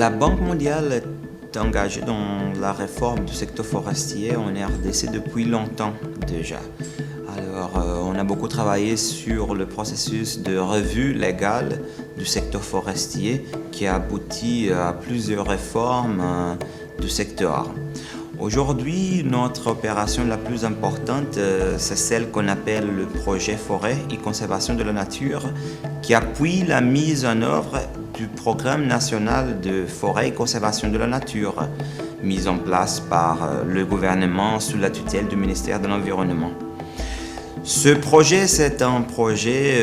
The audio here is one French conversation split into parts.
la Banque mondiale est engagée dans la réforme du secteur forestier en RDC depuis longtemps déjà. Alors, on a beaucoup travaillé sur le processus de revue légale du secteur forestier qui a abouti à plusieurs réformes du secteur. Aujourd'hui, notre opération la plus importante, c'est celle qu'on appelle le projet Forêt et Conservation de la Nature, qui appuie la mise en œuvre du Programme national de forêt et conservation de la nature, mis en place par le gouvernement sous la tutelle du ministère de l'Environnement. Ce projet, c'est un projet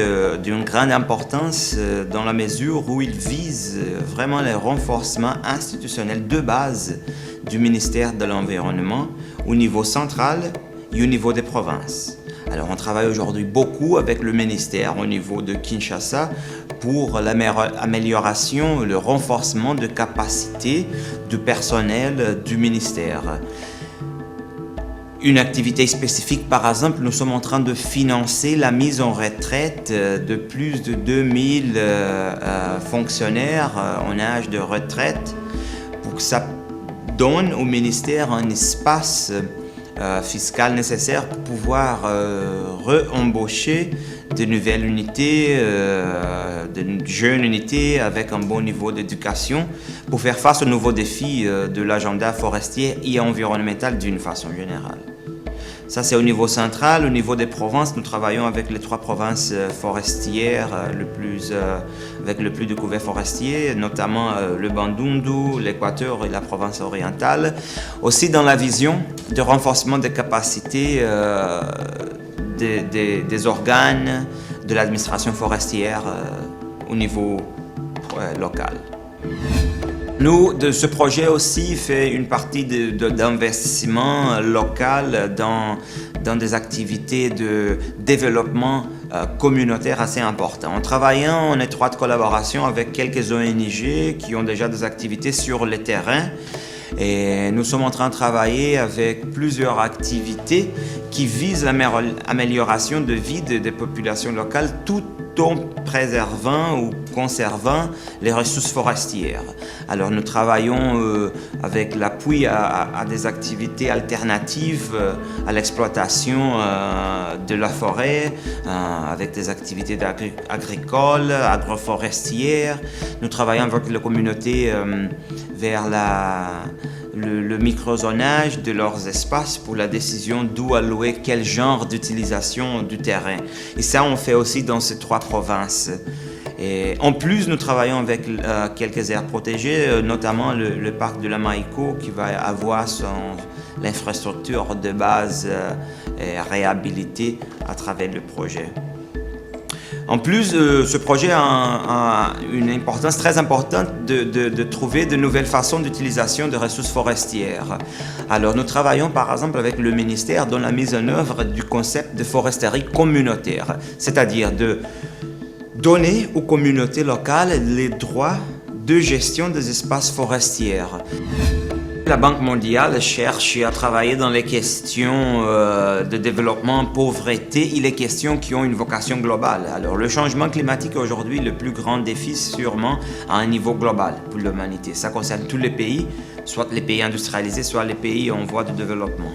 d'une grande importance dans la mesure où il vise vraiment le renforcement institutionnel de base du ministère de l'Environnement au niveau central et au niveau des provinces. Alors, on travaille aujourd'hui beaucoup avec le ministère au niveau de Kinshasa pour l'amélioration et le renforcement de capacités du personnel du ministère. Une activité spécifique, par exemple, nous sommes en train de financer la mise en retraite de plus de 2000 fonctionnaires en âge de retraite pour que ça donne au ministère un espace fiscal nécessaire pour pouvoir re-embaucher de nouvelles unités, de jeunes unités avec un bon niveau d'éducation pour faire face aux nouveaux défis de l'agenda forestier et environnemental d'une façon générale. Ça, c'est au niveau central. Au niveau des provinces, nous travaillons avec les 3 provinces forestières avec le plus de couverts forestiers, notamment le Bandundu, l'Équateur et la province orientale. Aussi dans la vision de renforcement des capacités des organes de l'administration forestière au niveau local. Nous, de ce projet aussi, fait une partie d'investissement local dans des activités de développement communautaire assez importantes. En travaillant en étroite collaboration avec quelques ONG qui ont déjà des activités sur le terrain, et nous sommes en train de travailler avec plusieurs activités qui visent l'amélioration de vie des populations locales tout en préservant ou conservant les ressources forestières. Alors nous travaillons avec l'appui à des activités alternatives à l'exploitation de la forêt, avec des activités agricoles, agroforestières. Nous travaillons avec les communautés vers le microzonage de leurs espaces pour la décision d'où allouer quel genre d'utilisation du terrain. Et ça, on fait aussi dans ces 3 provinces. Et en plus, nous travaillons avec quelques aires protégées, notamment le parc de la Maïko qui va avoir l'infrastructure de base réhabilitée à travers le projet. En plus, ce projet a une importance très importante de trouver de nouvelles façons d'utilisation de ressources forestières. Alors, nous travaillons par exemple avec le ministère dans la mise en œuvre du concept de foresterie communautaire, c'est-à-dire de donner aux communautés locales les droits de gestion des espaces forestiers. La Banque mondiale cherche à travailler dans les questions de développement, pauvreté et les questions qui ont une vocation globale. Alors, le changement climatique est aujourd'hui le plus grand défi sûrement à un niveau global pour l'humanité. Ça concerne tous les pays, soit les pays industrialisés, soit les pays en voie de développement.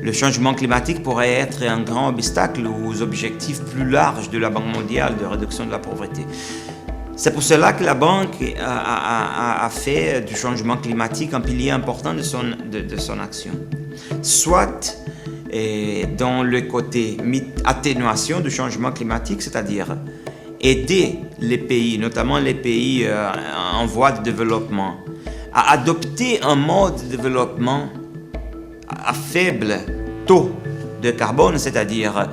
Le changement climatique pourrait être un grand obstacle aux objectifs plus larges de la Banque mondiale de réduction de la pauvreté. C'est pour cela que la Banque a fait du changement climatique un pilier important de son action. Soit dans le côté atténuation du changement climatique, c'est-à-dire aider les pays, notamment les pays en voie de développement, à adopter un mode de développement à faible taux de carbone, c'est-à-dire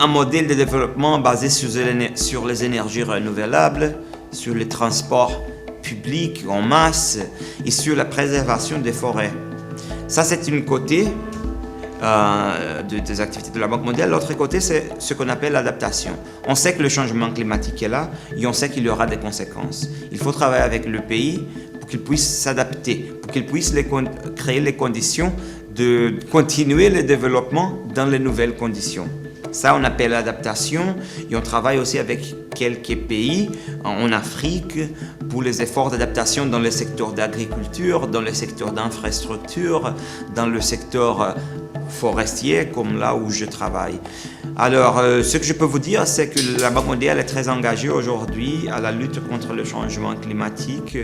un modèle de développement basé sur les énergies renouvelables, sur les transports publics en masse et sur la préservation des forêts. Ça, c'est une côté des activités de la Banque mondiale. L'autre côté, c'est ce qu'on appelle l'adaptation. On sait que le changement climatique est là et on sait qu'il y aura des conséquences. Il faut travailler avec le pays pour qu'il puisse s'adapter, pour qu'il puisse créer les conditions de continuer le développement dans les nouvelles conditions. Ça, on appelle l'adaptation et on travaille aussi avec quelques pays en Afrique pour les efforts d'adaptation dans le secteur d'agriculture, dans le secteur d'infrastructure, dans le secteur forestier, comme là où je travaille. Alors, ce que je peux vous dire, c'est que la Banque mondiale est très engagée aujourd'hui à la lutte contre le changement climatique.